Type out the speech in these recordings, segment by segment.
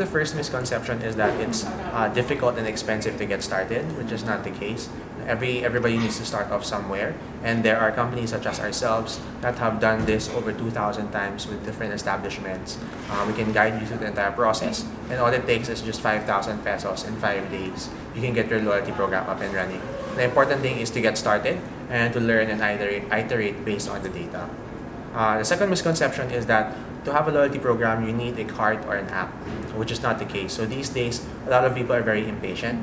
the first misconception is that it's difficult and expensive to get started, which is not the case. Everybody needs to start off somewhere, and there are companies such as ourselves that have done this over 2,000 times with different establishments. We can guide you through the entire process, and all it takes is just 5,000 pesos in 5 days. You can get your loyalty program up and running. The important thing is to get started and to learn and iterate based on the data. The second misconception is that to have a loyalty program, you need a card or an app, which is not the case. So these days, a lot of people are very impatient.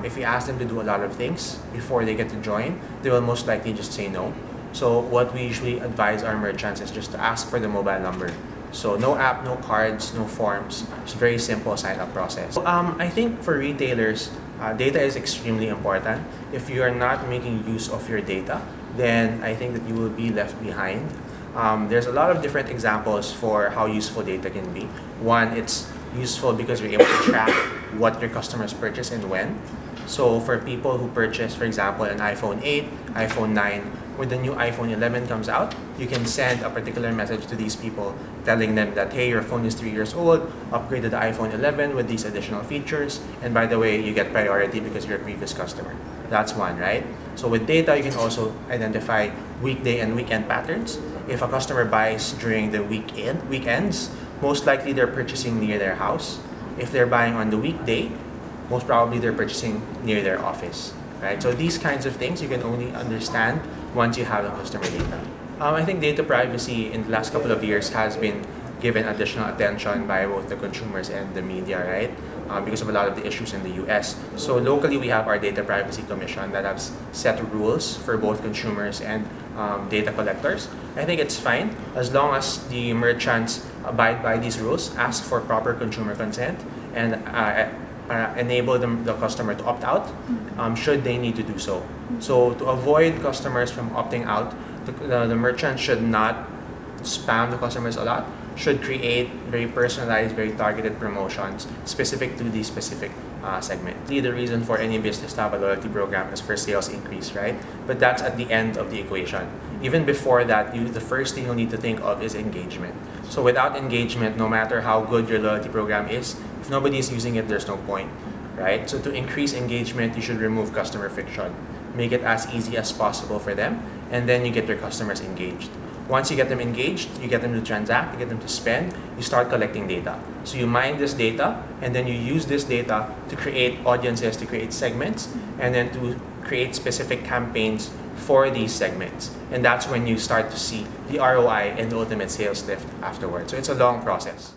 If you ask them to do a lot of things before they get to join, they will most likely just say no. So what we usually advise our merchants is just to ask for the mobile number. So no app, no cards, no forms. It's a very simple sign-up process. I think for retailers, data is extremely important. If you are not making use of your data, then I think that you will be left behind. There's a lot of different examples for how useful data can be. One, it's useful because you're able to track what your customers purchase and when. So for people who purchase, for example, an iPhone 8, iPhone 9, when the new iPhone 11 comes out, you can send a particular message to these people telling them that, hey, your phone is 3 years old, upgrade to the iPhone 11 with these additional features, and by the way, you get priority because you're a previous customer. That's one, right? So with data, you can also identify weekday and weekend patterns. If a customer buys during the weekends, most likely they're purchasing near their house. If they're buying on the weekday, most probably they're purchasing near their office, right? So these kinds of things you can only understand once you have the customer data. I think data privacy in the last couple of years has been given additional attention by both the consumers and the media, right? Because of a lot of the issues in the US. So locally, we have our Data Privacy Commission that has set rules for both consumers and data collectors. I think it's fine as long as the merchants abide by these rules, ask for proper consumer consent, and enable the customer to opt out should they need to do so. So to avoid customers from opting out, the merchant should not spam the customers a lot, should create very personalized, very targeted promotions specific to the specific segment. The reason for any business to have a loyalty program is for sales increase, right? But that's at the end of the equation. Even before that, the first thing you'll need to think of is engagement. So without engagement, no matter how good your loyalty program is, if nobody is using it, there's no point, right? So to increase engagement, you should remove customer friction. Make it as easy as possible for them, and then you get your customers engaged. Once you get them engaged, you get them to transact, you get them to spend, you start collecting data. So you mine this data, and then you use this data to create audiences, to create segments, and then to create specific campaigns for these segments. And that's when you start to see the ROI and the ultimate sales lift afterwards. So it's a long process.